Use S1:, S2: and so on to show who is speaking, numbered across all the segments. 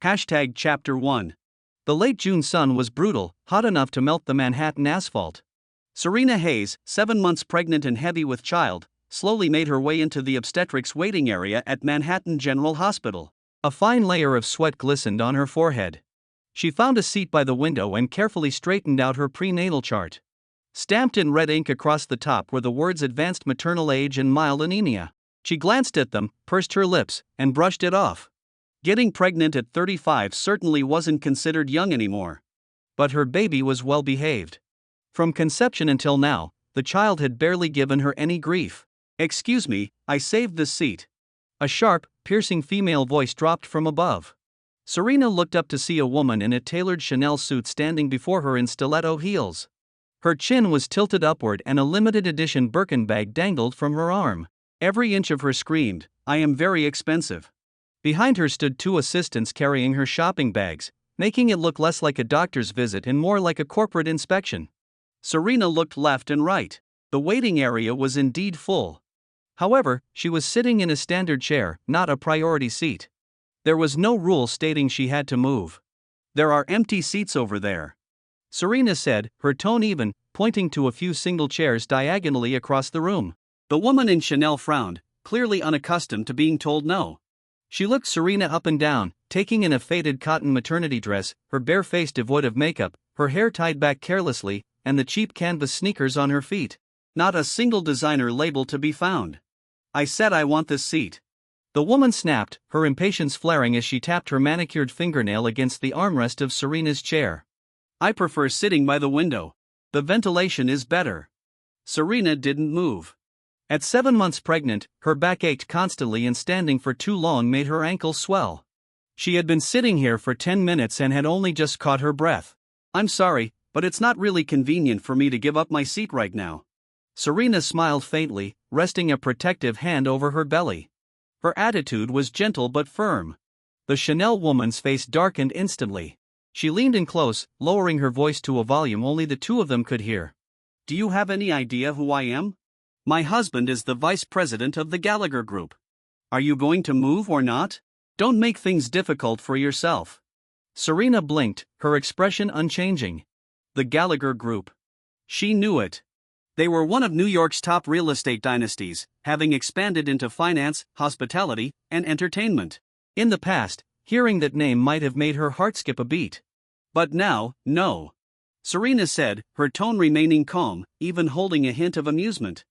S1: Chapter 1. The late June sun was brutal, hot enough to melt the Manhattan asphalt. Serena Hayes, 7 months pregnant and heavy with child, slowly made her way into the obstetrics waiting area at Manhattan General Hospital. A fine layer of sweat glistened on her forehead. She found a seat by the window and carefully straightened out her prenatal chart. Stamped in red ink across the top were the words advanced maternal age and mild anemia. She glanced at them, pursed her lips, and brushed it off. Getting pregnant at 35 certainly wasn't considered young anymore. But her baby was well behaved. From conception until now, the child had barely given her any grief. "Excuse me, I saved this seat." A sharp, piercing female voice dropped from above. Serena looked up to see a woman in a tailored Chanel suit standing before her in stiletto heels. Her chin was tilted upward and a limited edition Birkin bag dangled from her arm. Every inch of her screamed, "I am very expensive." Behind her stood 2 assistants carrying her shopping bags, making it look less like a doctor's visit and more like a corporate inspection. Serena looked left and right. The waiting area was indeed full. However, she was sitting in a standard chair, not a priority seat. There was no rule stating she had to move. "There are empty seats over there," Serena said, her tone even, pointing to a few single chairs diagonally across the room. The woman in Chanel frowned, clearly unaccustomed to being told no. She looked Serena up and down, taking in a faded cotton maternity dress, her bare face devoid of makeup, her hair tied back carelessly, and the cheap canvas sneakers on her feet. Not a single designer label to be found. "I said I want this seat," the woman snapped, her impatience flaring as she tapped her manicured fingernail against the armrest of Serena's chair. "I prefer sitting by the window. The ventilation is better." Serena didn't move. At 7 months pregnant, her back ached constantly and standing for too long made her ankles swell. She had been sitting here for 10 minutes and had only just caught her breath. "I'm sorry, but it's not really convenient for me to give up my seat right now." Serena smiled faintly, resting a protective hand over her belly. Her attitude was gentle but firm. The Chanel woman's face darkened instantly. She leaned in close, lowering her voice to a volume only the 2 of them could hear. "Do you have any idea who I am? My husband is the vice president of the Gallagher Group. Are you going to move or not? Don't make things difficult for yourself." Serena blinked, her expression unchanging. The Gallagher Group. She knew it. They were one of New York's top real estate dynasties, having expanded into finance, hospitality, and entertainment. In the past, hearing that name might have made her heart skip a beat. But now, no. Serena said, her tone remaining calm, even holding a hint of amusement.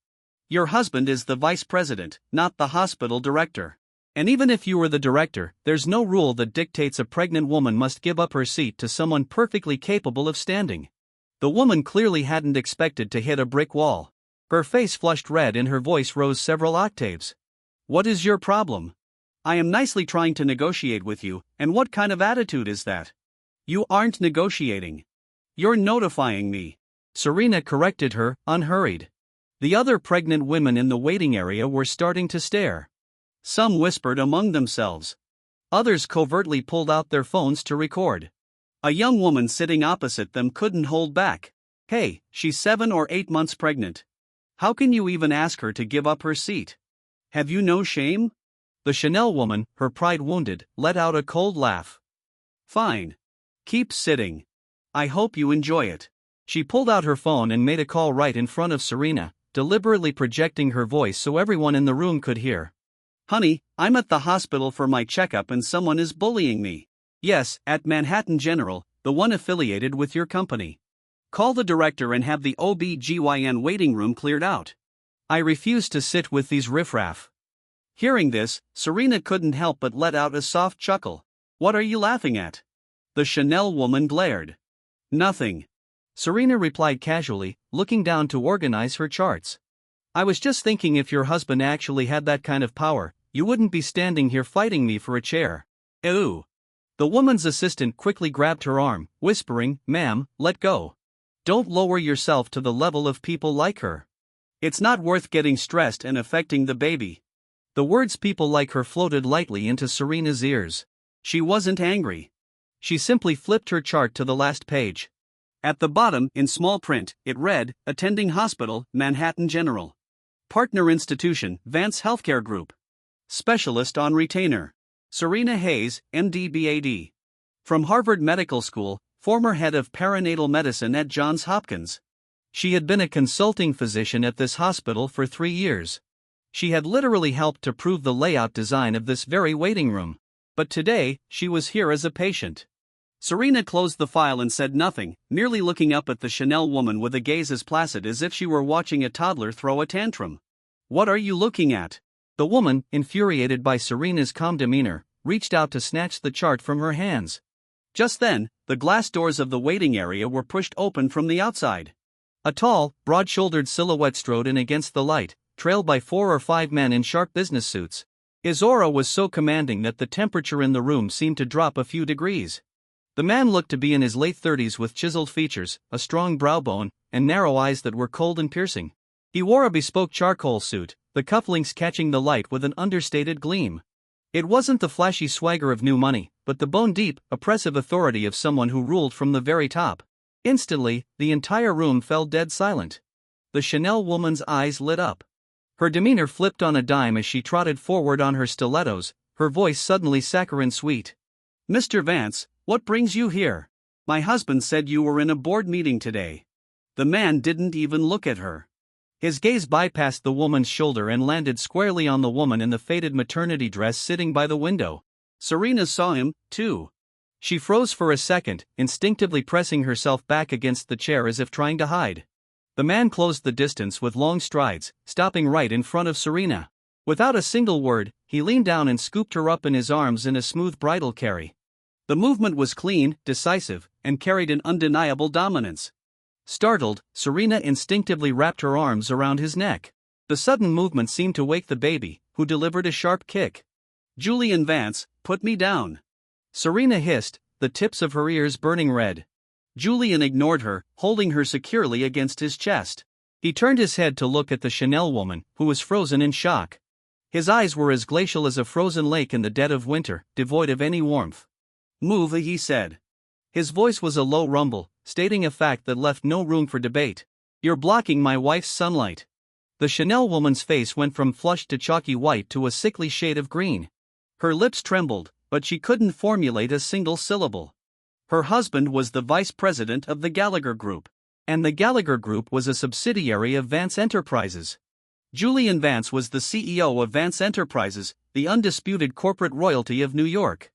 S1: "Your husband is the vice president, not the hospital director. And even if you were the director, there's no rule that dictates a pregnant woman must give up her seat to someone perfectly capable of standing." The woman clearly hadn't expected to hit a brick wall. Her face flushed red and her voice rose several octaves. "What is your problem? I am nicely trying to negotiate with you, and what kind of attitude is that? You aren't negotiating. You're notifying me." Serena corrected her, unhurried. The other pregnant women in the waiting area were starting to stare. Some whispered among themselves. Others covertly pulled out their phones to record. A young woman sitting opposite them couldn't hold back. "Hey, she's 7 or 8 months pregnant. How can you even ask her to give up her seat? Have you no shame?" The Chanel woman, her pride wounded, let out a cold laugh. "Fine. Keep sitting. I hope you enjoy it." She pulled out her phone and made a call right in front of Serena, deliberately projecting her voice so everyone in the room could hear. "Honey, I'm at the hospital for my checkup and someone is bullying me. Yes, at Manhattan General, the one affiliated with your company. Call the director and have the OB/GYN waiting room cleared out. I refuse to sit with these riffraff." Hearing this, Serena couldn't help but let out a soft chuckle. "What are you laughing at?" The Chanel woman glared. "Nothing," Serena replied casually, looking down to organize her charts. "I was just thinking if your husband actually had that kind of power, you wouldn't be standing here fighting me for a chair." "Ew." The woman's assistant quickly grabbed her arm, whispering, "Ma'am, let go. Don't lower yourself to the level of people like her. It's not worth getting stressed and affecting the baby." The words "people like her" floated lightly into Serena's ears. She wasn't angry. She simply flipped her chart to the last page. At the bottom, in small print, it read, "Attending Hospital, Manhattan General. Partner Institution, Vance Healthcare Group. Specialist on Retainer. Serena Hayes, MD BAD." From Harvard Medical School, former head of perinatal medicine at Johns Hopkins. She had been a consulting physician at this hospital for 3 years. She had literally helped to prove the layout design of this very waiting room. But today, she was here as a patient. Serena closed the file and said nothing, merely looking up at the Chanel woman with a gaze as placid as if she were watching a toddler throw a tantrum. "What are you looking at?" The woman, infuriated by Serena's calm demeanor, reached out to snatch the chart from her hands. Just then, the glass doors of the waiting area were pushed open from the outside. A tall, broad-shouldered silhouette strode in against the light, trailed by 4 or 5 men in sharp business suits. His aura was so commanding that the temperature in the room seemed to drop a few degrees. The man looked to be in his late 30s with chiseled features, a strong brow bone, and narrow eyes that were cold and piercing. He wore a bespoke charcoal suit, the cufflinks catching the light with an understated gleam. It wasn't the flashy swagger of new money, but the bone-deep, oppressive authority of someone who ruled from the very top. Instantly, the entire room fell dead silent. The Chanel woman's eyes lit up. Her demeanor flipped on a dime as she trotted forward on her stilettos, her voice suddenly saccharine sweet. "Mr. Vance, what brings you here? My husband said you were in a board meeting today." The man didn't even look at her. His gaze bypassed the woman's shoulder and landed squarely on the woman in the faded maternity dress sitting by the window. Serena saw him, too. She froze for a second, instinctively pressing herself back against the chair as if trying to hide. The man closed the distance with long strides, stopping right in front of Serena. Without a single word, he leaned down and scooped her up in his arms in a smooth bridal carry. The movement was clean, decisive, and carried an undeniable dominance. Startled, Serena instinctively wrapped her arms around his neck. The sudden movement seemed to wake the baby, who delivered a sharp kick. "Julian Vance, put me down." Serena hissed, the tips of her ears burning red. Julian ignored her, holding her securely against his chest. He turned his head to look at the Chanel woman, who was frozen in shock. His eyes were as glacial as a frozen lake in the dead of winter, devoid of any warmth. "Move," he said. His voice was a low rumble, stating a fact that left no room for debate. "You're blocking my wife's sunlight." The Chanel woman's face went from flushed to chalky white to a sickly shade of green. Her lips trembled, but she couldn't formulate a single syllable. Her husband was the vice president of the Gallagher Group, and the Gallagher Group was a subsidiary of Vance Enterprises. Julian Vance was the CEO of Vance Enterprises, the undisputed corporate royalty of New York.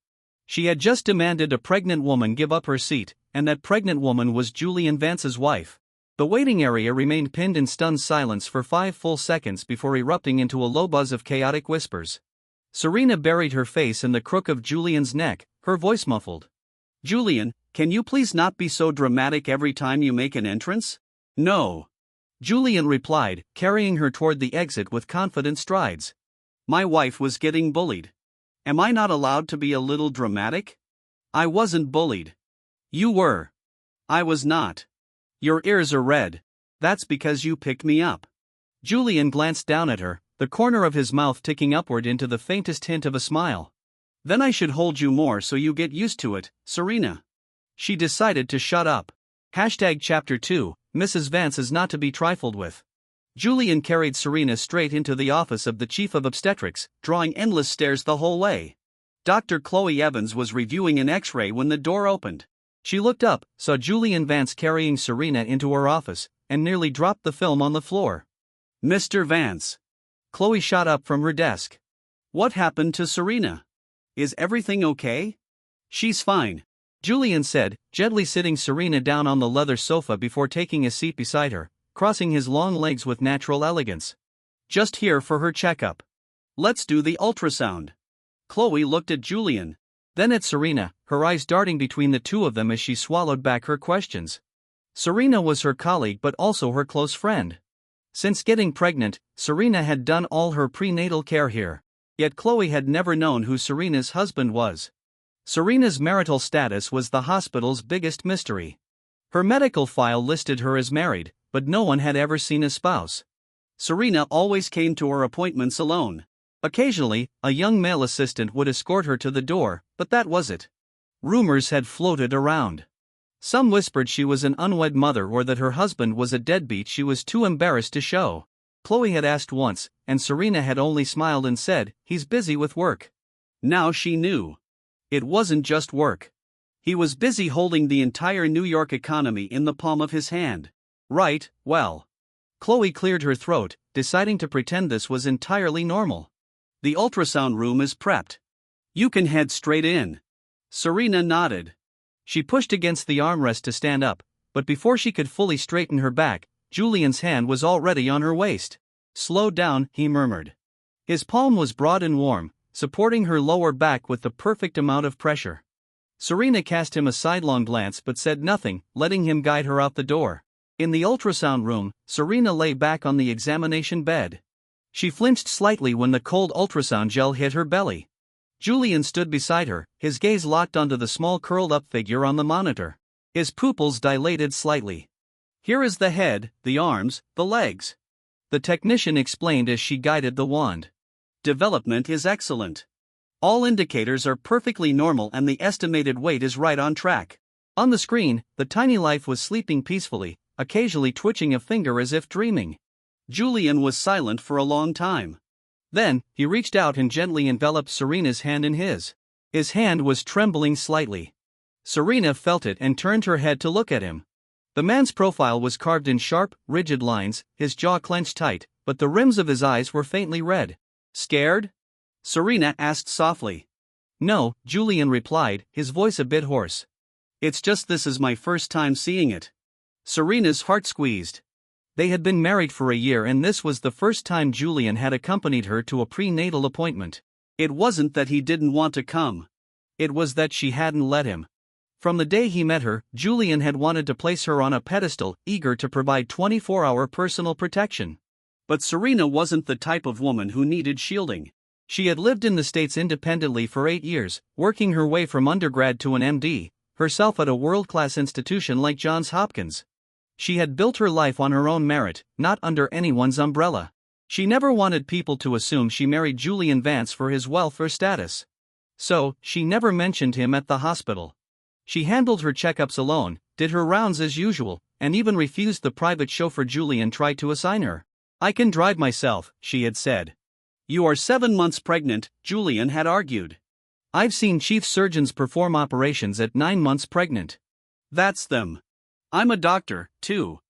S1: She had just demanded a pregnant woman give up her seat, and that pregnant woman was Julian Vance's wife. The waiting area remained pinned in stunned silence for 5 full seconds before erupting into a low buzz of chaotic whispers. Serena buried her face in the crook of Julian's neck, her voice muffled. "Julian, can you please not be so dramatic every time you make an entrance?" "No." Julian replied, carrying her toward the exit with confident strides. "My wife was getting bullied. Am I not allowed to be a little dramatic?" "I wasn't bullied." "You were." "I was not." "Your ears are red. That's because you picked me up." Julian glanced down at her, the corner of his mouth ticking upward into the faintest hint of a smile. "Then I should hold you more so you get used to it, Serena." She decided to shut up. Chapter 2, Mrs. Vance is not to be trifled with. Julian carried Serena straight into the office of the chief of obstetrics, drawing endless stares the whole way. Dr. Chloe Evans was reviewing an X-ray when the door opened. She looked up, saw Julian Vance carrying Serena into her office, and nearly dropped the film on the floor. "Mr. Vance." Chloe shot up from her desk. "What happened to Serena? Is everything okay?" "She's fine," Julian said, gently sitting Serena down on the leather sofa before taking a seat beside her, crossing his long legs with natural elegance. "Just here for her checkup. Let's do the ultrasound." Chloe looked at Julian, then at Serena, her eyes darting between the two of them as she swallowed back her questions. Serena was her colleague but also her close friend. Since getting pregnant, Serena had done all her prenatal care here. Yet Chloe had never known who Serena's husband was. Serena's marital status was the hospital's biggest mystery. Her medical file listed her as married, but no one had ever seen a spouse. Serena always came to her appointments alone. Occasionally, a young male assistant would escort her to the door, but that was it. Rumors had floated around. Some whispered she was an unwed mother or that her husband was a deadbeat she was too embarrassed to show. Chloe had asked once, and Serena had only smiled and said, "He's busy with work." Now she knew. It wasn't just work. He was busy holding the entire New York economy in the palm of his hand. Right, well. Chloe cleared her throat, deciding to pretend this was entirely normal. The ultrasound room is prepped. You can head straight in. Serena nodded. She pushed against the armrest to stand up, but before she could fully straighten her back, Julian's hand was already on her waist. Slow down, he murmured. His palm was broad and warm, supporting her lower back with the perfect amount of pressure. Serena cast him a sidelong glance but said nothing, letting him guide her out the door. In the ultrasound room, Serena lay back on the examination bed. She flinched slightly when the cold ultrasound gel hit her belly. Julian stood beside her, his gaze locked onto the small curled-up figure on the monitor. His pupils dilated slightly. Here is the head, the arms, the legs. The technician explained as she guided the wand. Development is excellent. All indicators are perfectly normal and the estimated weight is right on track. On the screen, the tiny life was sleeping peacefully, occasionally twitching a finger as if dreaming. Julian was silent for a long time. Then, he reached out and gently enveloped Serena's hand in his. His hand was trembling slightly. Serena felt it and turned her head to look at him. The man's profile was carved in sharp, rigid lines, his jaw clenched tight, but the rims of his eyes were faintly red. Scared? Serena asked softly. No, Julian replied, his voice a bit hoarse. It's just this is my first time seeing it. Serena's heart squeezed. They had been married for a year and this was the first time Julian had accompanied her to a prenatal appointment. It wasn't that he didn't want to come. It was that she hadn't let him. From the day he met her, Julian had wanted to place her on a pedestal, eager to provide 24-hour personal protection. But Serena wasn't the type of woman who needed shielding. She had lived in the States independently for 8 years, working her way from undergrad to an MD, herself at a world-class institution like Johns Hopkins. She had built her life on her own merit, not under anyone's umbrella. She never wanted people to assume she married Julian Vance for his wealth or status. So, she never mentioned him at the hospital. She handled her checkups alone, did her rounds as usual, and even refused the private chauffeur Julian tried to assign her. I can drive myself, she had said. You are 7 months pregnant, Julian had argued. I've seen chief surgeons perform operations at 9 months pregnant. That's them. I'm a doctor, too.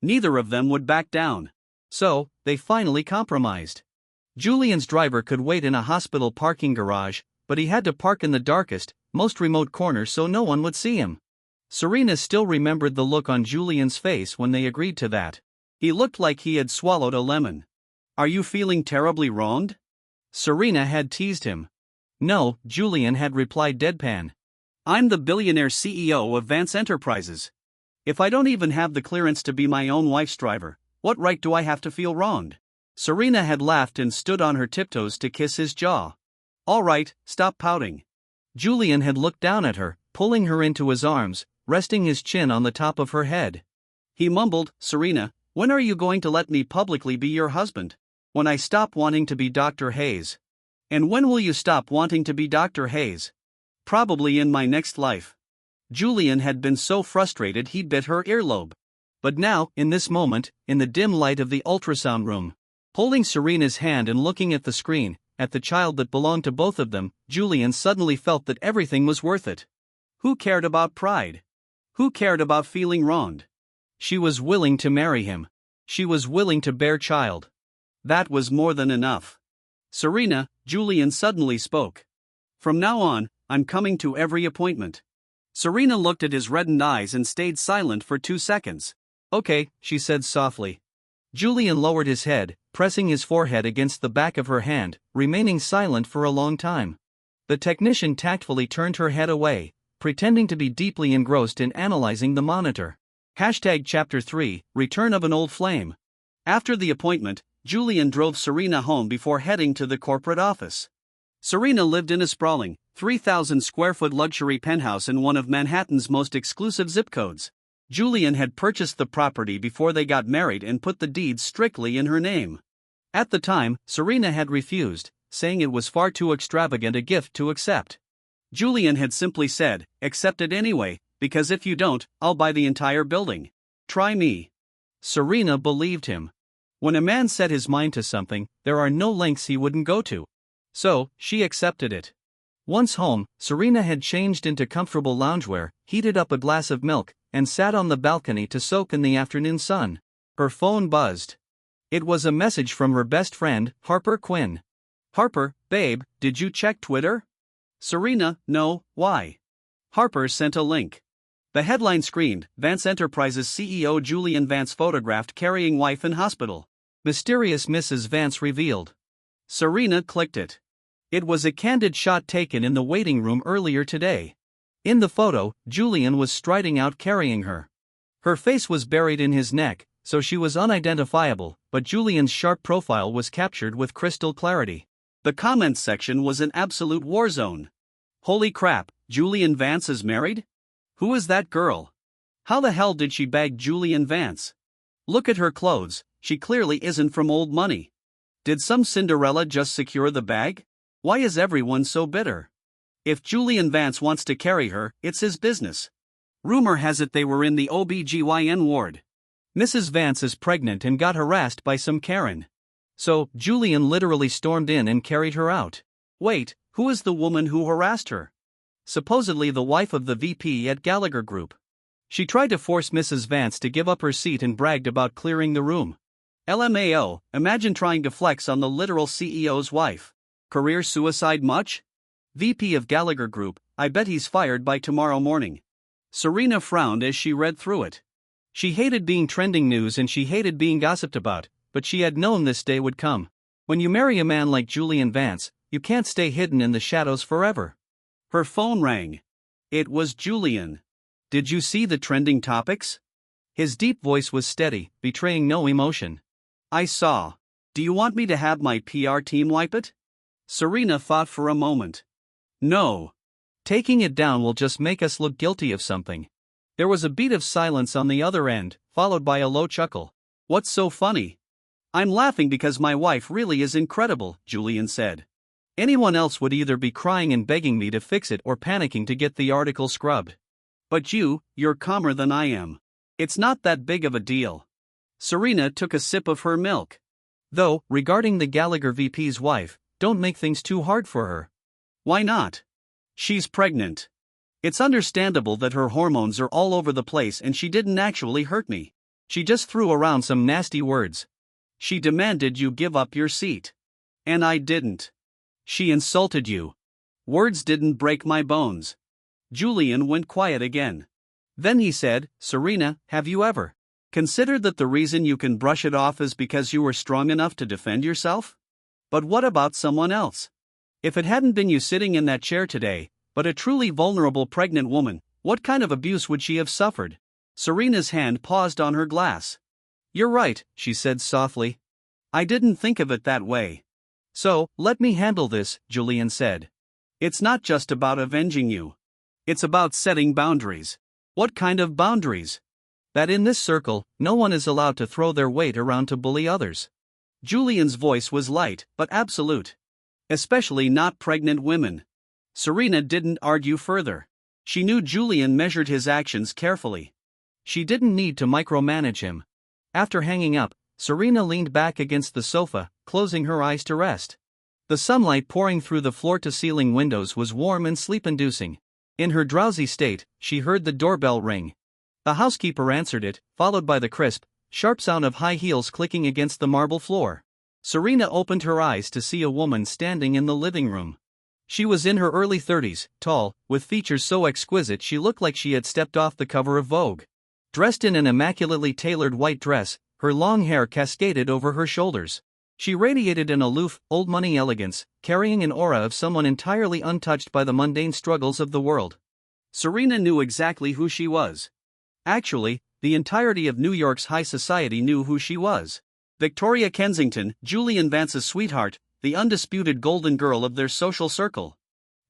S1: Neither of them would back down. So, they finally compromised. Julian's driver could wait in a hospital parking garage, but he had to park in the darkest, most remote corner so no one would see him. Serena still remembered the look on Julian's face when they agreed to that. He looked like he had swallowed a lemon. Are you feeling terribly wronged? Serena had teased him. No, Julian had replied deadpan. I'm the billionaire CEO of Vance Enterprises. If I don't even have the clearance to be my own wife's driver, what right do I have to feel wronged? Serena had laughed and stood on her tiptoes to kiss his jaw. All right, stop pouting. Julian had looked down at her, pulling her into his arms, resting his chin on the top of her head. He mumbled, Serena, when are you going to let me publicly be your husband? When I stop wanting to be Dr. Hayes. And when will you stop wanting to be Dr. Hayes? Probably in my next life. Julian had been so frustrated he bit her earlobe. But now, in this moment, in the dim light of the ultrasound room, holding Serena's hand and looking at the screen, at the child that belonged to both of them, Julian suddenly felt that everything was worth it. Who cared about pride? Who cared about feeling wronged? She was willing to marry him. She was willing to bear child. That was more than enough. Serena, Julian suddenly spoke. From now on, I'm coming to every appointment. Serena looked at his reddened eyes and stayed silent for 2 seconds. Okay, she said softly. Julian lowered his head, pressing his forehead against the back of her hand, remaining silent for a long time. The technician tactfully turned her head away, pretending to be deeply engrossed in analyzing the monitor. Chapter 3, Return of an Old Flame. After the appointment, Julian drove Serena home before heading to the corporate office. Serena lived in a sprawling, 3,000-square-foot luxury penthouse in one of Manhattan's most exclusive zip codes. Julian had purchased the property before they got married and put the deeds strictly in her name. At the time, Serena had refused, saying it was far too extravagant a gift to accept. Julian had simply said, accept it anyway, because if you don't, I'll buy the entire building. Try me. Serena believed him. When a man set his mind to something, there are no lengths he wouldn't go to. So, she accepted it. Once home, Serena had changed into comfortable loungewear, heated up a glass of milk, and sat on the balcony to soak in the afternoon sun. Her phone buzzed. It was a message from her best friend, Harper Quinn. "Harper, babe, did you check Twitter?" "Serena, no, why?" Harper sent a link. The headline screamed, "Vance Enterprises CEO Julian Vance photographed carrying wife in hospital. Mysterious Mrs. Vance revealed." Serena clicked it. It was a candid shot taken in the waiting room earlier today. In the photo, Julian was striding out carrying her. Her face was buried in his neck, so she was unidentifiable, but Julian's sharp profile was captured with crystal clarity. The comments section was an absolute war zone. "Holy crap, Julian Vance is married? Who is that girl? How the hell did she bag Julian Vance? Look at her clothes, she clearly isn't from old money. Did some Cinderella just secure the bag? Why is everyone so bitter? If Julian Vance wants to carry her, it's his business. Rumor has it they were in the OBGYN ward. Mrs. Vance is pregnant and got harassed by some Karen. So, Julian literally stormed in and carried her out. Wait, who is the woman who harassed her? Supposedly the wife of the VP at Gallagher Group. She tried to force Mrs. Vance to give up her seat and bragged about clearing the room. LMAO, imagine trying to flex on the literal CEO's wife. Career suicide much? VP of Gallagher Group, I bet he's fired by tomorrow morning. Serena frowned as she read through it. She hated being trending news and she hated being gossiped about, but she had known this day would come. When you marry a man like Julian Vance, you can't stay hidden in the shadows forever. Her phone rang. It was Julian. "Did you see the trending topics?" His deep voice was steady, betraying no emotion. "I saw. Do you want me to have my PR team wipe it?" Serena thought for a moment. "No. Taking it down will just make us look guilty of something." There was a beat of silence on the other end, followed by a low chuckle. "What's so funny?" "I'm laughing because my wife really is incredible," Julian said. "Anyone else would either be crying and begging me to fix it or panicking to get the article scrubbed. But you're calmer than I am. It's not that big of a deal." Serena took a sip of her milk. "Though, regarding the Gallagher VP's wife, don't make things too hard for her." "Why not? She's pregnant. It's understandable that her hormones are all over the place and she didn't actually hurt me. She just threw around some nasty words. She demanded you give up your seat. And I didn't. She insulted you. Words didn't break my bones." Julian went quiet again. Then he said, "Serena, have you ever considered that the reason you can brush it off is because you were strong enough to defend yourself? But what about someone else? If it hadn't been you sitting in that chair today, but a truly vulnerable pregnant woman, what kind of abuse would she have suffered?" Serena's hand paused on her glass. "You're right," she said softly. "I didn't think of it that way. So, let me handle this," Julian said. "It's not just about avenging you. It's about setting boundaries." "What kind of boundaries?" "That in this circle, no one is allowed to throw their weight around to bully others." Julian's voice was light, but absolute. "Especially not pregnant women." Serena didn't argue further. She knew Julian measured his actions carefully. She didn't need to micromanage him. After hanging up, Serena leaned back against the sofa, closing her eyes to rest. The sunlight pouring through the floor-to-ceiling windows was warm and sleep-inducing. In her drowsy state, she heard the doorbell ring. The housekeeper answered it, followed by the crisp, sharp sound of high heels clicking against the marble floor. Serena opened her eyes to see a woman standing in the living room. She was in her early 30s, tall, with features so exquisite she looked like she had stepped off the cover of Vogue. Dressed in an immaculately tailored white dress, her long hair cascaded over her shoulders. She radiated an aloof, old-money elegance, carrying an aura of someone entirely untouched by the mundane struggles of the world. Serena knew exactly who she was. Actually, the entirety of New York's high society knew who she was. Victoria Kensington, Julian Vance's sweetheart, the undisputed golden girl of their social circle.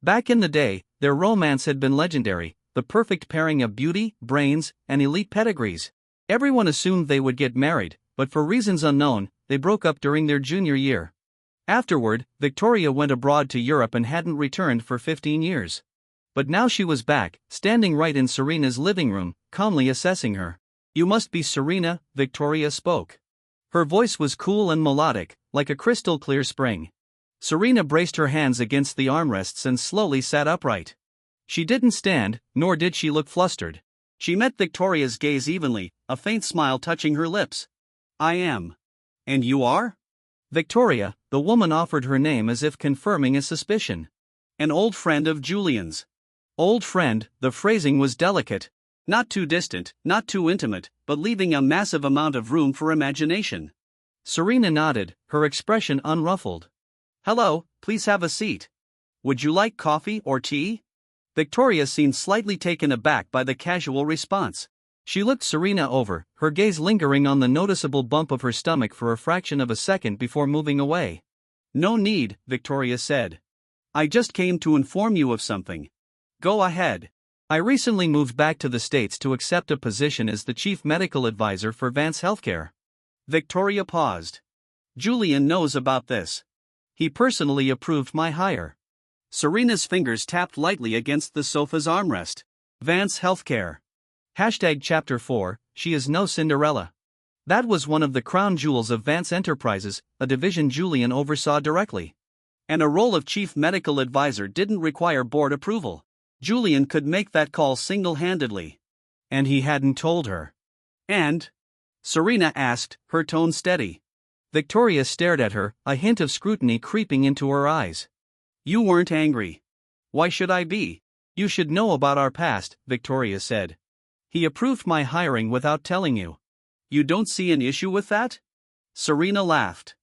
S1: Back in the day, their romance had been legendary, the perfect pairing of beauty, brains, and elite pedigrees. Everyone assumed they would get married, but for reasons unknown, they broke up during their junior year. Afterward, Victoria went abroad to Europe and hadn't returned for 15 years. But now she was back, standing right in Serena's living room, calmly assessing her. "You must be Serena," Victoria spoke. Her voice was cool and melodic, like a crystal-clear spring. Serena braced her hands against the armrests and slowly sat upright. She didn't stand, nor did she look flustered. She met Victoria's gaze evenly, a faint smile touching her lips. I am. And you are? Victoria, the woman offered her name as if confirming a suspicion. An old friend of Julian's. Old friend, the phrasing was delicate. Not too distant, not too intimate, but leaving a massive amount of room for imagination. Serena nodded, her expression unruffled. Hello, please have a seat. Would you like coffee or tea? Victoria seemed slightly taken aback by the casual response. She looked Serena over, her gaze lingering on the noticeable bump of her stomach for a fraction of a second before moving away. No need, Victoria said. I just came to inform you of something. Go ahead. I recently moved back to the States to accept a position as the chief medical advisor for Vance Healthcare. Victoria paused. Julian knows about this. He personally approved my hire. Serena's fingers tapped lightly against the sofa's armrest. Vance Healthcare. Chapter 4, She is no Cinderella. That was one of the crown jewels of Vance Enterprises, a division Julian oversaw directly. And a role of chief medical advisor didn't require board approval. Julian could make that call single-handedly. And he hadn't told her. And? Serena asked, her tone steady. Victoria stared at her, a hint of scrutiny creeping into her eyes. You weren't angry. Why should I be? You should know about our past, Victoria said. He approved my hiring without telling you. You don't see an issue with that? Serena laughed.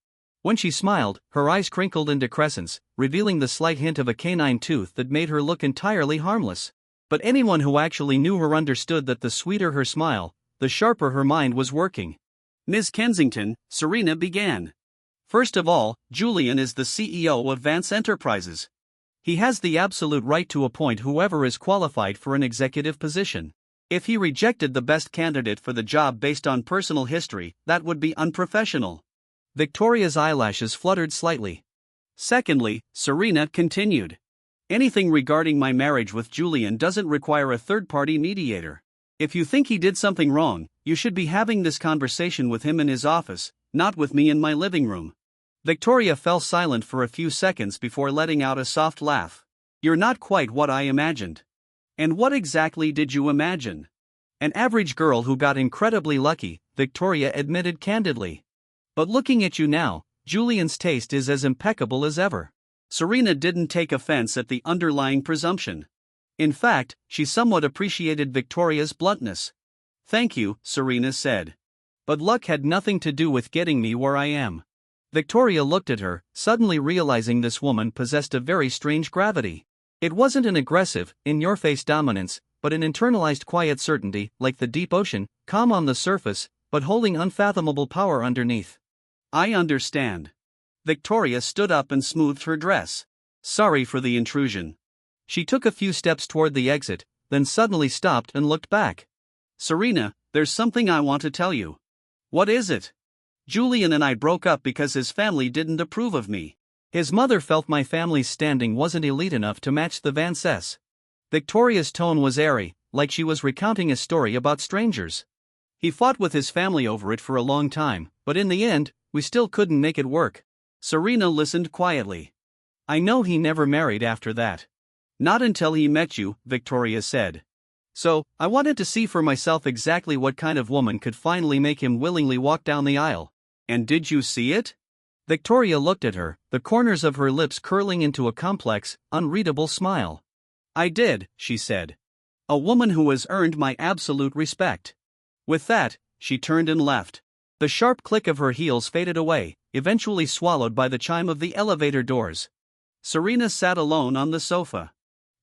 S1: When she smiled, her eyes crinkled into crescents, revealing the slight hint of a canine tooth that made her look entirely harmless. But anyone who actually knew her understood that the sweeter her smile, the sharper her mind was working. Ms. Kensington, Serena began. First of all, Julian is the CEO of Vance Enterprises. He has the absolute right to appoint whoever is qualified for an executive position. If he rejected the best candidate for the job based on personal history, that would be unprofessional. Victoria's eyelashes fluttered slightly. Secondly, Serena continued. Anything regarding my marriage with Julian doesn't require a third-party mediator. If you think he did something wrong, you should be having this conversation with him in his office, not with me in my living room. Victoria fell silent for a few seconds before letting out a soft laugh. You're not quite what I imagined. And what exactly did you imagine? An average girl who got incredibly lucky, Victoria admitted candidly. But looking at you now, Julian's taste is as impeccable as ever. Serena didn't take offense at the underlying presumption. In fact, she somewhat appreciated Victoria's bluntness. Thank you, Serena said. But luck had nothing to do with getting me where I am. Victoria looked at her, suddenly realizing this woman possessed a very strange gravity. It wasn't an aggressive, in-your-face dominance, but an internalized quiet certainty, like the deep ocean, calm on the surface, but holding unfathomable power underneath. I understand. Victoria stood up and smoothed her dress. Sorry for the intrusion. She took a few steps toward the exit, then suddenly stopped and looked back. Serena, there's something I want to tell you. What is it? Julian and I broke up because his family didn't approve of me. His mother felt my family's standing wasn't elite enough to match the Vances. Victoria's tone was airy, like she was recounting a story about strangers. He fought with his family over it for a long time, but in the end, we still couldn't make it work. Serena listened quietly. I know he never married after that. Not until he met you, Victoria said. So, I wanted to see for myself exactly what kind of woman could finally make him willingly walk down the aisle. And did you see it? Victoria looked at her, the corners of her lips curling into a complex, unreadable smile. I did, she said. A woman who has earned my absolute respect. With that, she turned and left. The sharp click of her heels faded away, eventually swallowed by the chime of the elevator doors. Serena sat alone on the sofa.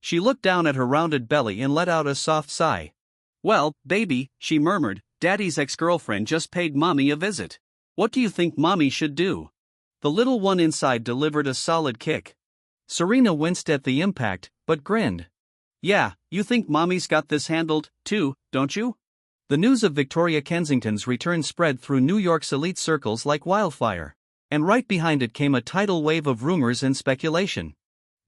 S1: She looked down at her rounded belly and let out a soft sigh. Well, baby, she murmured, Daddy's ex-girlfriend just paid Mommy a visit. What do you think Mommy should do? The little one inside delivered a solid kick. Serena winced at the impact, but grinned. Yeah, you think Mommy's got this handled, too, don't you? The news of Victoria Kensington's return spread through New York's elite circles like wildfire. And right behind it came a tidal wave of rumors and speculation.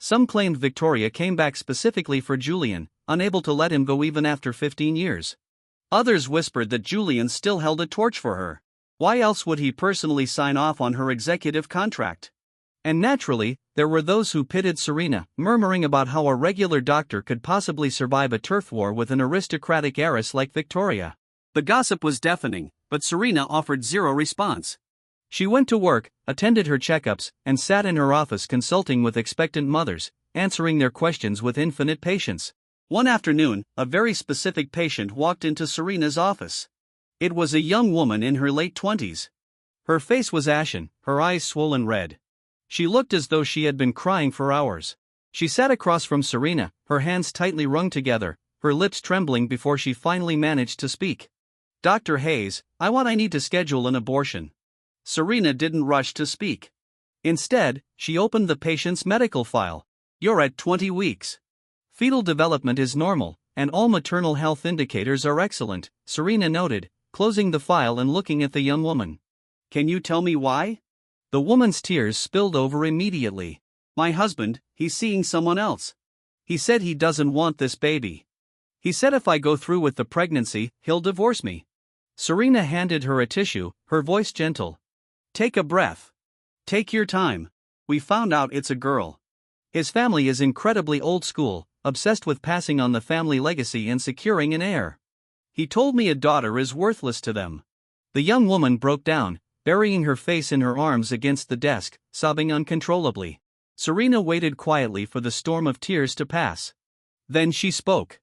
S1: Some claimed Victoria came back specifically for Julian, unable to let him go even after 15 years. Others whispered that Julian still held a torch for her. Why else would he personally sign off on her executive contract? And naturally, there were those who pitted Serena, murmuring about how a regular doctor could possibly survive a turf war with an aristocratic heiress like Victoria. The gossip was deafening, but Serena offered zero response. She went to work, attended her checkups, and sat in her office consulting with expectant mothers, answering their questions with infinite patience. One afternoon, a very specific patient walked into Serena's office. It was a young woman in her late 20s. Her face was ashen, her eyes swollen red. She looked as though she had been crying for hours. She sat across from Serena, her hands tightly wrung together, her lips trembling before she finally managed to speak. "Dr. Hayes, I need to schedule an abortion." Serena didn't rush to speak. Instead, she opened the patient's medical file. "You're at 20 weeks. Fetal development is normal, and all maternal health indicators are excellent," Serena noted, closing the file and looking at the young woman. "Can you tell me why?" The woman's tears spilled over immediately. "My husband, he's seeing someone else. He said he doesn't want this baby. He said if I go through with the pregnancy, he'll divorce me." Serena handed her a tissue, her voice gentle. "Take a breath. Take your time. We found out it's a girl. His family is incredibly old school, obsessed with passing on the family legacy and securing an heir. He told me a daughter is worthless to them." The young woman broke down, burying her face in her arms against the desk, sobbing uncontrollably. Serena waited quietly for the storm of tears to pass. Then she spoke.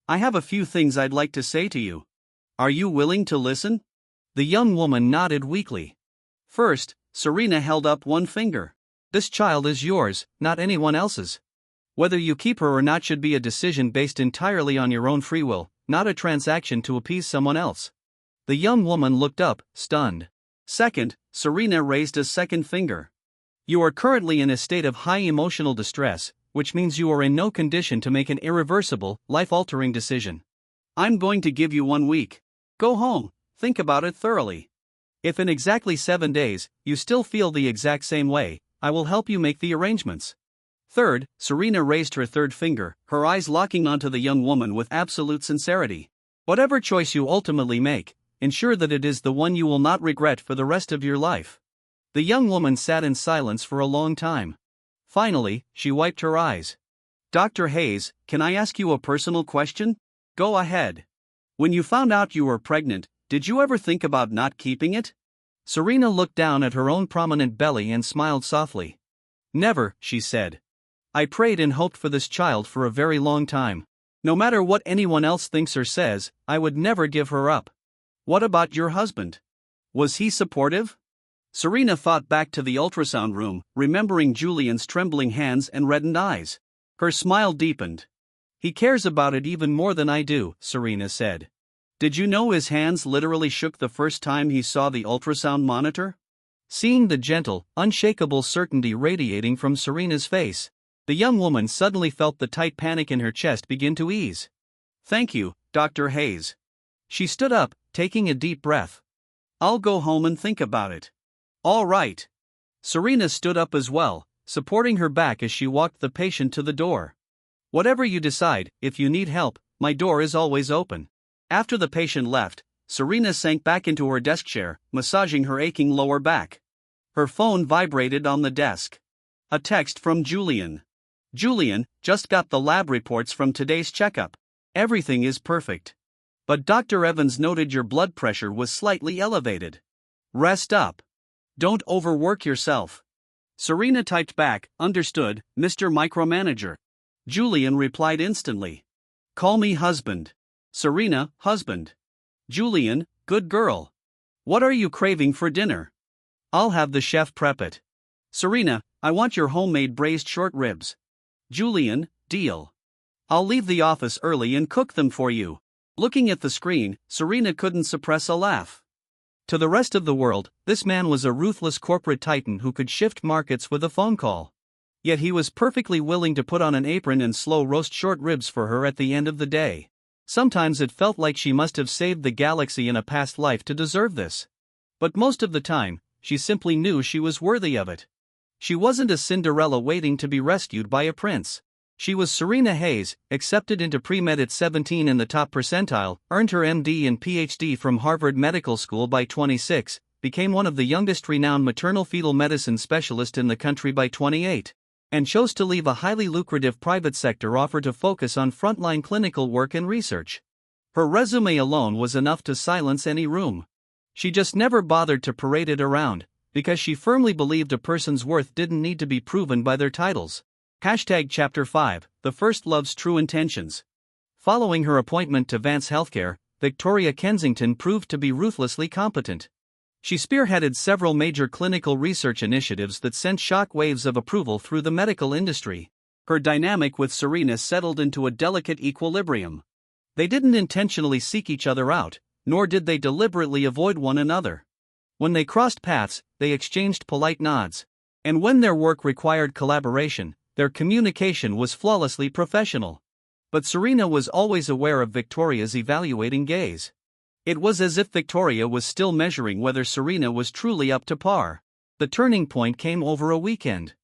S1: "I have a few things I'd like to say to you. Are you willing to listen?" The young woman nodded weakly. First, Serena held up one finger. "This child is yours, not anyone else's. Whether you keep her or not should be a decision based entirely on your own free will, not a transaction to appease someone else." The young woman looked up, stunned. Second, Serena raised a second finger. "You are currently in a state of high emotional distress, which means you are in no condition to make an irreversible, life-altering decision. I'm going to give you 1 week. Go home, think about it thoroughly. If in exactly 7 days, you still feel the exact same way, I will help you make the arrangements." Third, Serena raised her third finger, her eyes locking onto the young woman with absolute sincerity. "Whatever choice you ultimately make, ensure that it is the one you will not regret for the rest of your life." The young woman sat in silence for a long time. Finally, she wiped her eyes. "Dr. Hayes, can I ask you a personal question?" "Go ahead. When you found out you were pregnant, did you ever think about not keeping it?" Serena looked down at her own prominent belly and smiled softly. "Never," she said. "I prayed and hoped for this child for a very long time. No matter what anyone else thinks or says, I would never give her up." "What about your husband? Was he supportive?" Serena thought back to the ultrasound room, remembering Julian's trembling hands and reddened eyes. Her smile deepened. "He cares about it even more than I do," Serena said. "Did you know his hands literally shook the first time he saw the ultrasound monitor?" Seeing the gentle, unshakable certainty radiating from Serena's face, the young woman suddenly felt the tight panic in her chest begin to ease. "Thank you, Dr. Hayes." She stood up, taking a deep breath. "I'll go home and think about it." "All right." Serena stood up as well, supporting her back as she walked the patient to the door. "Whatever you decide, if you need help, my door is always open." After the patient left, Serena sank back into her desk chair, massaging her aching lower back. Her phone vibrated on the desk. A text from Julian. "Julian, just got the lab reports from today's checkup. Everything is perfect. But Dr. Evans noted your blood pressure was slightly elevated. Rest up. Don't overwork yourself." Serena typed back, "Understood, Mr. Micromanager." Julian replied instantly. "Call me husband." Serena, husband. Julian, good girl. "What are you craving for dinner?" "I'll have the chef prep it." Serena, "I want your homemade braised short ribs." Julian, deal. "I'll leave the office early and cook them for you." Looking at the screen, Serena couldn't suppress a laugh. To the rest of the world, this man was a ruthless corporate titan who could shift markets with a phone call. Yet he was perfectly willing to put on an apron and slow roast short ribs for her at the end of the day. Sometimes it felt like she must have saved the galaxy in a past life to deserve this. But most of the time, she simply knew she was worthy of it. She wasn't a Cinderella waiting to be rescued by a prince. She was Serena Hayes, accepted into pre-med at 17 in the top percentile, earned her MD and PhD from Harvard Medical School by 26, became one of the youngest renowned maternal-fetal medicine specialists in the country by 28, and chose to leave a highly lucrative private sector offer to focus on frontline clinical work and research. Her resume alone was enough to silence any room. She just never bothered to parade it around, because she firmly believed a person's worth didn't need to be proven by their titles. Chapter 5, The First Love's True Intentions. Following her appointment to Vance Healthcare, Victoria Kensington proved to be ruthlessly competent. She spearheaded several major clinical research initiatives that sent shock waves of approval through the medical industry. Her dynamic with Serena settled into a delicate equilibrium. They didn't intentionally seek each other out, nor did they deliberately avoid one another. When they crossed paths, they exchanged polite nods. And when their work required collaboration, their communication was flawlessly professional. But Serena was always aware of Victoria's evaluating gaze. It was as if Victoria was still measuring whether Serena was truly up to par. The turning point came over a weekend.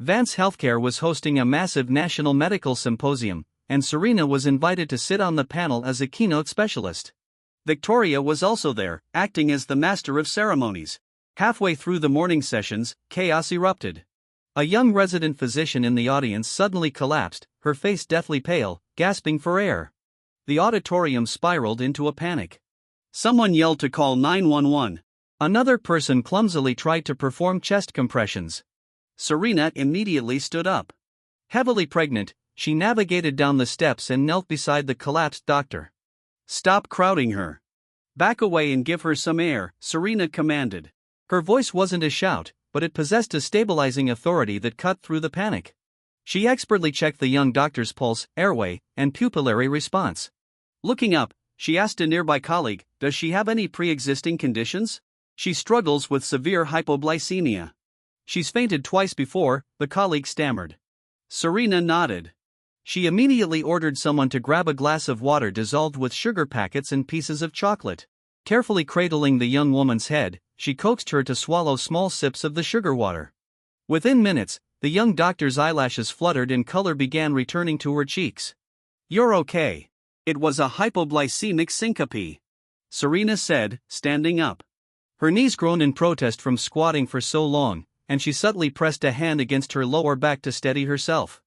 S1: Vance Healthcare was hosting a massive national medical symposium, and Serena was invited to sit on the panel as a keynote specialist. Victoria was also there, acting as the master of ceremonies. Halfway through the morning sessions, chaos erupted. A young resident physician in the audience suddenly collapsed, her face deathly pale, gasping for air. The auditorium spiraled into a panic. Someone yelled to call 911. Another person clumsily tried to perform chest compressions. Serena immediately stood up. Heavily pregnant, she navigated down the steps and knelt beside the collapsed doctor. "Stop crowding her. Back away and give her some air," Serena commanded. Her voice wasn't a shout, but it possessed a stabilizing authority that cut through the panic. She expertly checked the young doctor's pulse, airway, and pupillary response. Looking up, she asked a nearby colleague, "Does she have any pre-existing conditions?" "She struggles with severe hypoglycemia. She's fainted twice before," the colleague stammered. Serena nodded. She immediately ordered someone to grab a glass of water dissolved with sugar packets and pieces of chocolate. Carefully cradling the young woman's head, she coaxed her to swallow small sips of the sugar water. Within minutes, the young doctor's eyelashes fluttered and color began returning to her cheeks. "You're okay. It was a hypoglycemic syncope," Serena said, standing up. Her knees groaned in protest from squatting for so long, and she subtly pressed a hand against her lower back to steady herself.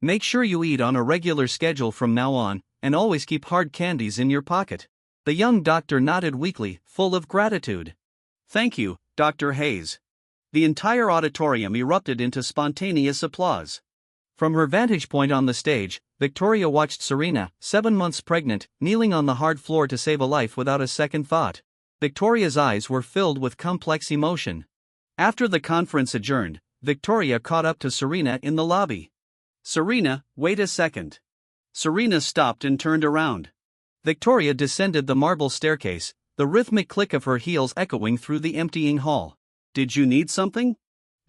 S1: "Make sure you eat on a regular schedule from now on, and always keep hard candies in your pocket." The young doctor nodded weakly, full of gratitude. "Thank you, Dr. Hayes." The entire auditorium erupted into spontaneous applause. From her vantage point on the stage, Victoria watched Serena, 7 months pregnant, kneeling on the hard floor to save a life without a second thought. Victoria's eyes were filled with complex emotion. After the conference adjourned, Victoria caught up to Serena in the lobby. "Serena, wait a second." Serena stopped and turned around. Victoria descended the marble staircase, the rhythmic click of her heels echoing through the emptying hall. "Did you need something?"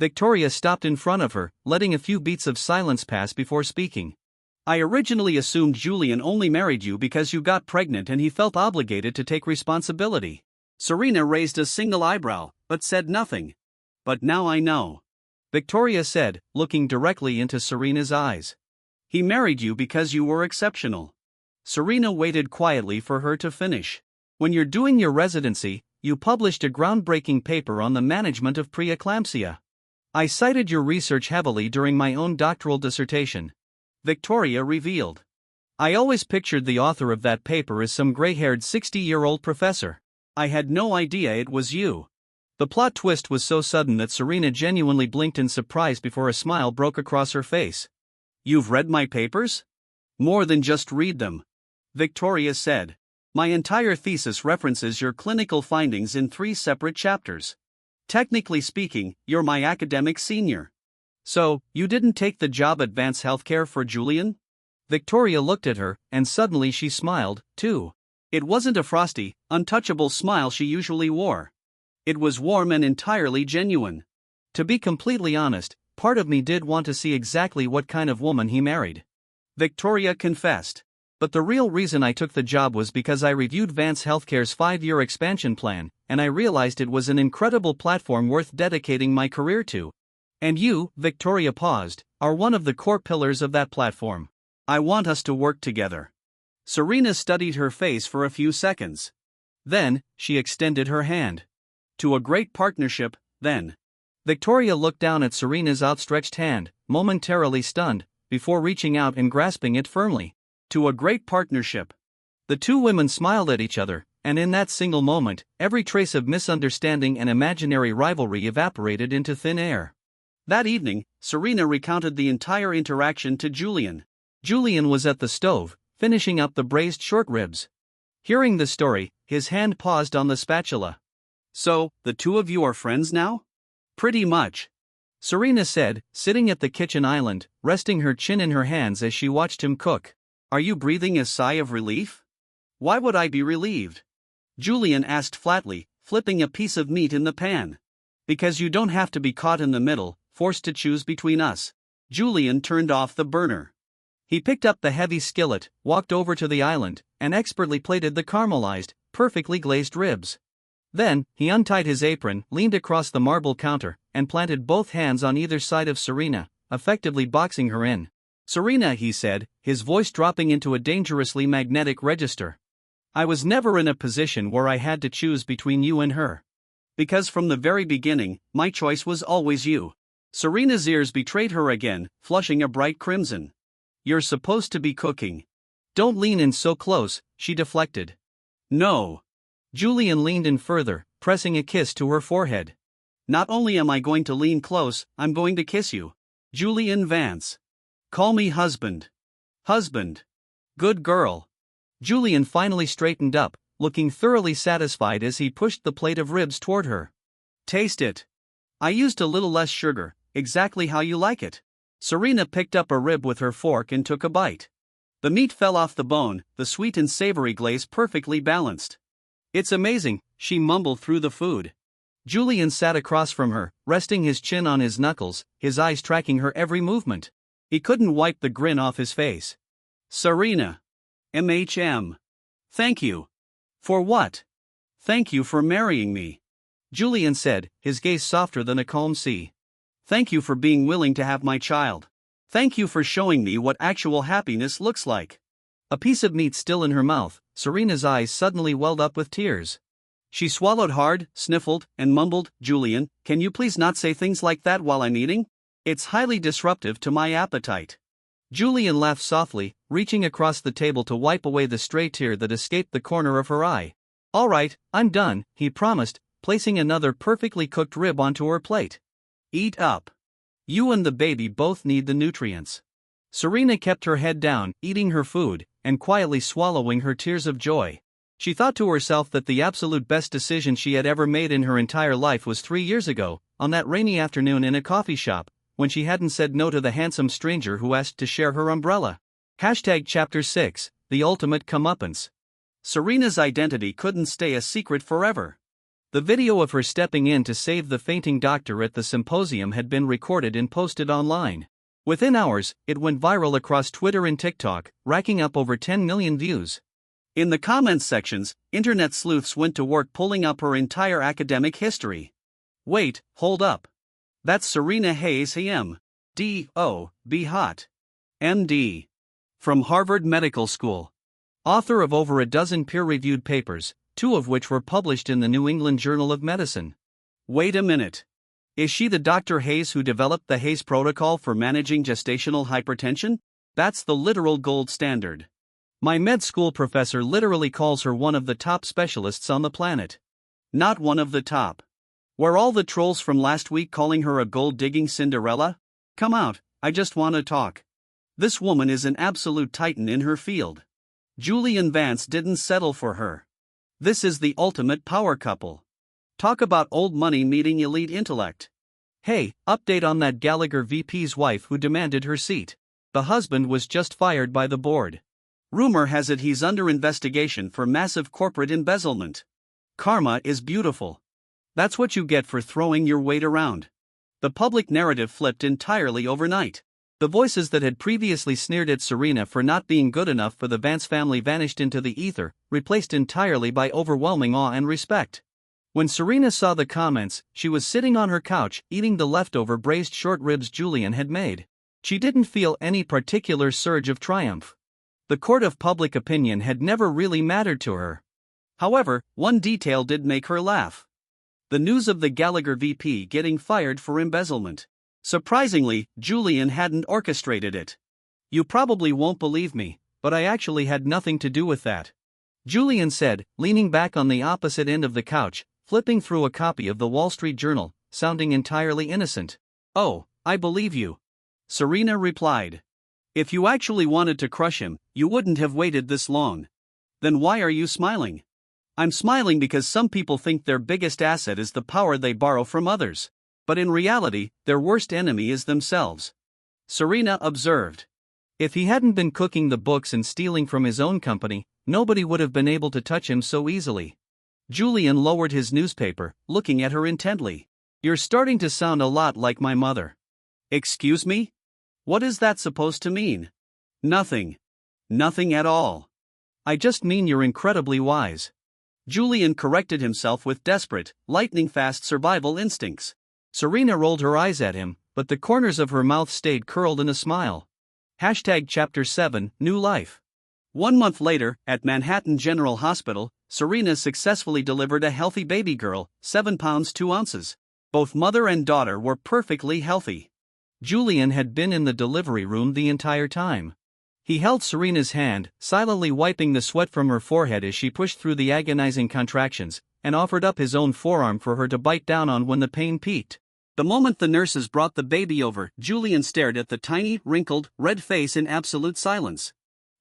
S1: Victoria stopped in front of her, letting a few beats of silence pass before speaking. "I originally assumed Julian only married you because you got pregnant and he felt obligated to take responsibility." Serena raised a single eyebrow, but said nothing. "But now I know," Victoria said, looking directly into Serena's eyes. "He married you because you were exceptional." Serena waited quietly for her to finish. "When you're doing your residency, you published a groundbreaking paper on the management of preeclampsia. I cited your research heavily during my own doctoral dissertation," Victoria revealed. "I always pictured the author of that paper as some gray-haired 60-year-old professor. I had no idea it was you." The plot twist was so sudden that Serena genuinely blinked in surprise before a smile broke across her face. "You've read my papers?" "More than just read them," Victoria said. "My entire thesis references your clinical findings in 3 separate chapters. Technically speaking, you're my academic senior." "So, you didn't take the job at Vance Healthcare for Julian?" Victoria looked at her, and suddenly she smiled, too. It wasn't a frosty, untouchable smile she usually wore. It was warm and entirely genuine. "To be completely honest, part of me did want to see exactly what kind of woman he married," Victoria confessed. "But the real reason I took the job was because I reviewed Vance Healthcare's 5-year expansion plan, and I realized it was an incredible platform worth dedicating my career to. And you," Victoria paused, "are one of the core pillars of that platform. I want us to work together." Serena studied her face for a few seconds. Then, she extended her hand. To a great partnership, then. Victoria looked down at Serena's outstretched hand, momentarily stunned, before reaching out and grasping it firmly. To a great partnership. The two women smiled at each other, and in that single moment, every trace of misunderstanding and imaginary rivalry evaporated into thin air. That evening, Serena recounted the entire interaction to Julian. Julian was at the stove, finishing up the braised short ribs. Hearing the story, his hand paused on the spatula. "So, the two of you are friends now?" "Pretty much," Serena said, sitting at the kitchen island, resting her chin in her hands as she watched him cook. "Are you breathing a sigh of relief?" "Why would I be relieved?" Julian asked flatly, flipping a piece of meat in the pan. "Because you don't have to be caught in the middle, forced to choose between us." Julian turned off the burner. He picked up the heavy skillet, walked over to the island, and expertly plated the caramelized, perfectly glazed ribs. Then, he untied his apron, leaned across the marble counter, and planted both hands on either side of Serena, effectively boxing her in. "Serena," he said, his voice dropping into a dangerously magnetic register. "I was never in a position where I had to choose between you and her. Because from the very beginning, my choice was always you." Serena's ears betrayed her again, flushing a bright crimson. "You're supposed to be cooking. Don't lean in so close," she deflected. "No." Julian leaned in further, pressing a kiss to her forehead. "Not only am I going to lean close, I'm going to kiss you. Julian Vance. Call me husband." "Husband. Good girl." Julian finally straightened up, looking thoroughly satisfied as he pushed the plate of ribs toward her. "Taste it. I used a little less sugar, exactly how you like it." Serena picked up a rib with her fork and took a bite. The meat fell off the bone, the sweet and savory glaze perfectly balanced. "It's amazing," she mumbled through the food. Julian sat across from her, resting his chin on his knuckles, his eyes tracking her every movement. He couldn't wipe the grin off his face. "Serena. Thank you." "For what?" "Thank you for marrying me," Julian said, his gaze softer than a calm sea. "Thank you for being willing to have my child. Thank you for showing me what actual happiness looks like." A piece of meat still in her mouth, Serena's eyes suddenly welled up with tears. She swallowed hard, sniffled, and mumbled, "Julian, can you please not say things like that while I'm eating? It's highly disruptive to my appetite." Julian laughed softly, reaching across the table to wipe away the stray tear that escaped the corner of her eye. "All right, I'm done," he promised, placing another perfectly cooked rib onto her plate. "Eat up. You and the baby both need the nutrients." Serena kept her head down, eating her food, and quietly swallowing her tears of joy. She thought to herself that the absolute best decision she had ever made in her entire life was 3 years ago, on that rainy afternoon in a coffee shop, when she hadn't said no to the handsome stranger who asked to share her umbrella. Chapter 6, The Ultimate Comeuppance. Serena's identity couldn't stay a secret forever. The video of her stepping in to save the fainting doctor at the symposium had been recorded and posted online. Within hours, it went viral across Twitter and TikTok, racking up over 10 million views. In the comments sections, internet sleuths went to work pulling up her entire academic history. "Wait, hold up. That's Serena Hayes M.D. Be hot. M.D. From Harvard Medical School. Author of over a dozen peer-reviewed papers, 2 of which were published in the New England Journal of Medicine. Wait a minute. Is she the Dr. Hayes who developed the Hayes protocol for managing gestational hypertension? That's the literal gold standard. My med school professor literally calls her one of the top specialists on the planet. Not one of the top. Were all the trolls from last week calling her a gold-digging Cinderella? Come out, I just want to talk. This woman is an absolute titan in her field. Julian Vance didn't settle for her. This is the ultimate power couple. Talk about old money meeting elite intellect. Hey, update on that Gallagher VP's wife who demanded her seat. The husband was just fired by the board. Rumor has it he's under investigation for massive corporate embezzlement. Karma is beautiful. That's what you get for throwing your weight around. The public narrative flipped entirely overnight. The voices that had previously sneered at Serena for not being good enough for the Vance family vanished into the ether, replaced entirely by overwhelming awe and respect. When Serena saw the comments, she was sitting on her couch eating the leftover braised short ribs Julian had made. She didn't feel any particular surge of triumph. The court of public opinion had never really mattered to her. However, one detail did make her laugh. The news of the Gallagher VP getting fired for embezzlement. Surprisingly, Julian hadn't orchestrated it. You probably won't believe me, but I actually had nothing to do with that, Julian said, leaning back on the opposite end of the couch, flipping through a copy of the Wall Street Journal, sounding entirely innocent. Oh, I believe you, Serena replied. If you actually wanted to crush him, you wouldn't have waited this long. Then why are you smiling? I'm smiling because some people think their biggest asset is the power they borrow from others. But in reality, their worst enemy is themselves, Serena observed. If he hadn't been cooking the books and stealing from his own company, nobody would have been able to touch him so easily. Julian lowered his newspaper, looking at her intently. You're starting to sound a lot like my mother. Excuse me? What is that supposed to mean? Nothing. Nothing at all. I just mean you're incredibly wise. Julian corrected himself with desperate, lightning-fast survival instincts. Serena rolled her eyes at him, but the corners of her mouth stayed curled in a smile. Chapter 7, New Life. 1 month later, at Manhattan General Hospital, Serena successfully delivered a healthy baby girl, 7 pounds 2 ounces. Both mother and daughter were perfectly healthy. Julian had been in the delivery room the entire time. He held Serena's hand, silently wiping the sweat from her forehead as she pushed through the agonizing contractions, and offered up his own forearm for her to bite down on when the pain peaked. The moment the nurses brought the baby over, Julian stared at the tiny, wrinkled, red face in absolute silence.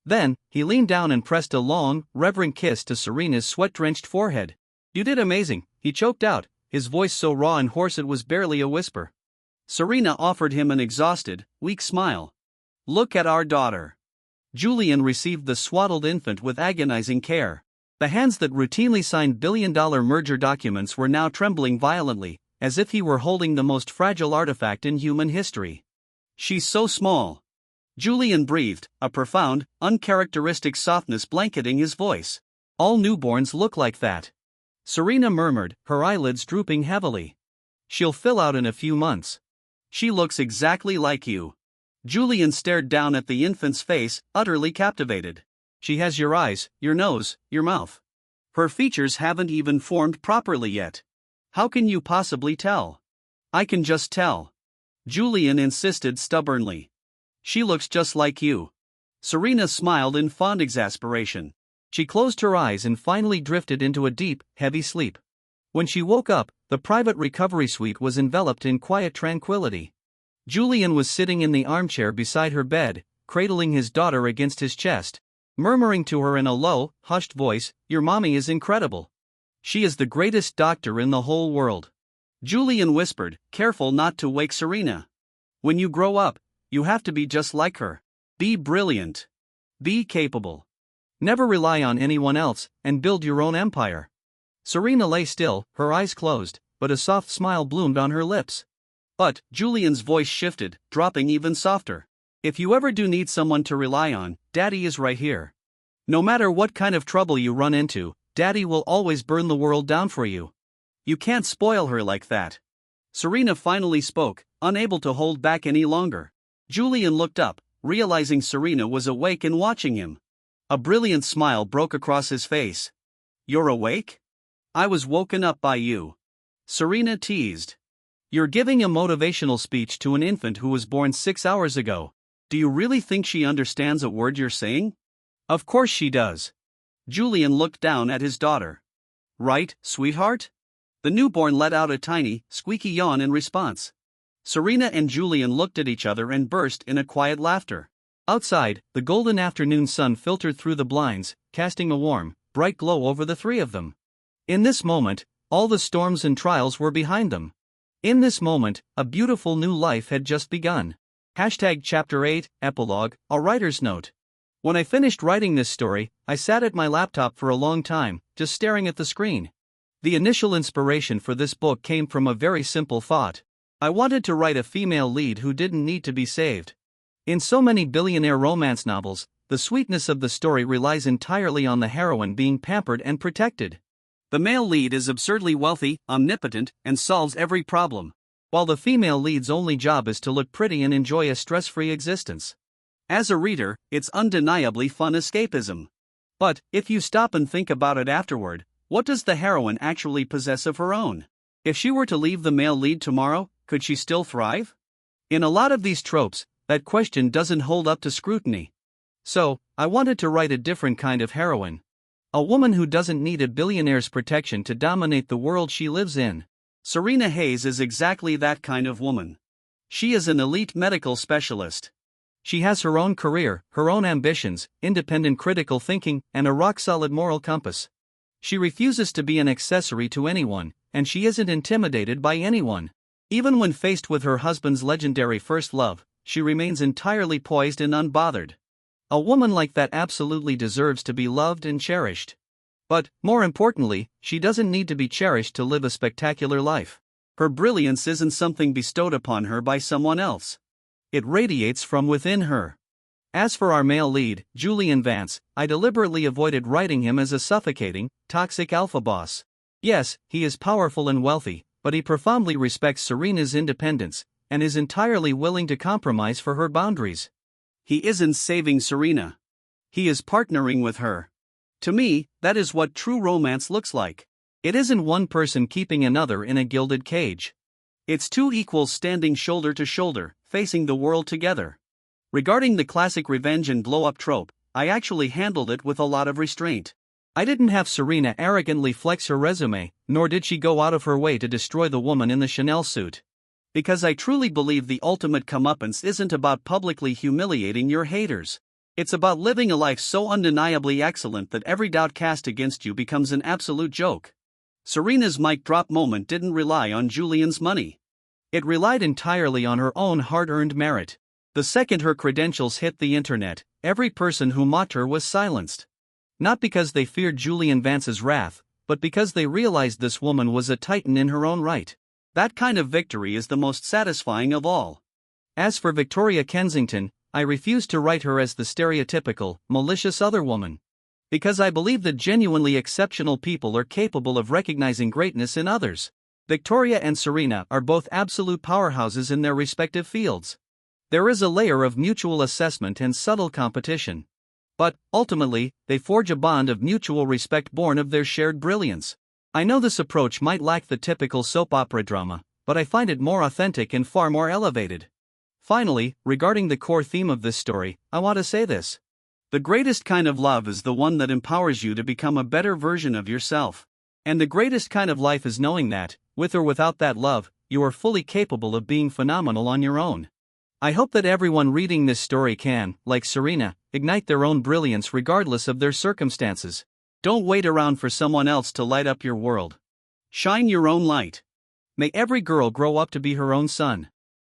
S1: Then, he leaned down and pressed a long, reverent kiss to Serena's sweat-drenched forehead. You did amazing, he choked out, his voice so raw and hoarse it was barely a whisper. Serena offered him an exhausted, weak smile. Look at our daughter. Julian received the swaddled infant with agonizing care. The hands that routinely signed billion-dollar merger documents were now trembling violently, as if he were holding the most fragile artifact in human history. She's so small. Julian breathed, a profound, uncharacteristic softness blanketing his voice. All newborns look like that. Serena murmured, her eyelids drooping heavily. She'll fill out in a few months. She looks exactly like you. Julian stared down at the infant's face, utterly captivated. She has your eyes, your nose, your mouth. Her features haven't even formed properly yet. How can you possibly tell? I can just tell. Julian insisted stubbornly. She looks just like you. Serena smiled in fond exasperation. She closed her eyes and finally drifted into a deep, heavy sleep. When she woke up, the private recovery suite was enveloped in quiet tranquility. Julian was sitting in the armchair beside her bed, cradling his daughter against his chest, murmuring to her in a low, hushed voice, Your mommy is incredible. She is the greatest doctor in the whole world. Julian whispered, careful not to wake Serena. When you grow up, you have to be just like her. Be brilliant. Be capable. Never rely on anyone else, and build your own empire. Serena lay still, her eyes closed, but a soft smile bloomed on her lips. But, Julian's voice shifted, dropping even softer. If you ever do need someone to rely on, Daddy is right here. No matter what kind of trouble you run into, Daddy will always burn the world down for you. You can't spoil her like that. Serena finally spoke, unable to hold back any longer. Julian looked up, realizing Serena was awake and watching him. A brilliant smile broke across his face. You're awake? I was woken up by you. Serena teased. You're giving a motivational speech to an infant who was born 6 hours ago. Do you really think she understands a word you're saying? Of course she does. Julian looked down at his daughter. Right, sweetheart? The newborn let out a tiny, squeaky yawn in response. Serena and Julian looked at each other and burst in a quiet laughter. Outside, the golden afternoon sun filtered through the blinds, casting a warm, bright glow over the three of them. In this moment, all the storms and trials were behind them. In this moment, a beautiful new life had just begun. Chapter 8, Epilogue, a writer's note. When I finished writing this story, I sat at my laptop for a long time, just staring at the screen. The initial inspiration for this book came from a very simple thought. I wanted to write a female lead who didn't need to be saved. In so many billionaire romance novels, the sweetness of the story relies entirely on the heroine being pampered and protected. The male lead is absurdly wealthy, omnipotent, and solves every problem, while the female lead's only job is to look pretty and enjoy a stress-free existence. As a reader, it's undeniably fun escapism. But, if you stop and think about it afterward, what does the heroine actually possess of her own? If she were to leave the male lead tomorrow, could she still thrive? In a lot of these tropes, that question doesn't hold up to scrutiny. So, I wanted to write a different kind of heroine. A woman who doesn't need a billionaire's protection to dominate the world she lives in. Serena Hayes is exactly that kind of woman. She is an elite medical specialist. She has her own career, her own ambitions, independent critical thinking, and a rock-solid moral compass. She refuses to be an accessory to anyone, and she isn't intimidated by anyone. Even when faced with her husband's legendary first love, she remains entirely poised and unbothered. A woman like that absolutely deserves to be loved and cherished. But, more importantly, she doesn't need to be cherished to live a spectacular life. Her brilliance isn't something bestowed upon her by someone else. It radiates from within her. As for our male lead, Julian Vance, I deliberately avoided writing him as a suffocating, toxic alpha boss. Yes, he is powerful and wealthy, but he profoundly respects Serena's independence, and is entirely willing to compromise for her boundaries. He isn't saving Serena. He is partnering with her. To me, that is what true romance looks like. It isn't one person keeping another in a gilded cage. It's two equals standing shoulder to shoulder, facing the world together. Regarding the classic revenge and blow-up trope, I actually handled it with a lot of restraint. I didn't have Serena arrogantly flex her resume, nor did she go out of her way to destroy the woman in the Chanel suit. Because I truly believe the ultimate comeuppance isn't about publicly humiliating your haters. It's about living a life so undeniably excellent that every doubt cast against you becomes an absolute joke. Serena's mic drop moment didn't rely on Julian's money. It relied entirely on her own hard-earned merit. The second her credentials hit the internet, every person who mocked her was silenced. Not because they feared Julian Vance's wrath, but because they realized this woman was a titan in her own right. That kind of victory is the most satisfying of all. As for Victoria Kensington, I refuse to write her as the stereotypical, malicious other woman. Because I believe that genuinely exceptional people are capable of recognizing greatness in others. Victoria and Serena are both absolute powerhouses in their respective fields. There is a layer of mutual assessment and subtle competition. But, ultimately, they forge a bond of mutual respect born of their shared brilliance. I know this approach might lack the typical soap opera drama, but I find it more authentic and far more elevated. Finally, regarding the core theme of this story, I want to say this. The greatest kind of love is the one that empowers you to become a better version of yourself. And the greatest kind of life is knowing that, with or without that love, you are fully capable of being phenomenal on your own. I hope that everyone reading this story can, like Serena, ignite their own brilliance regardless of their circumstances. Don't wait around for someone else to light up your world. Shine your own light. May every girl grow up to be her own sun.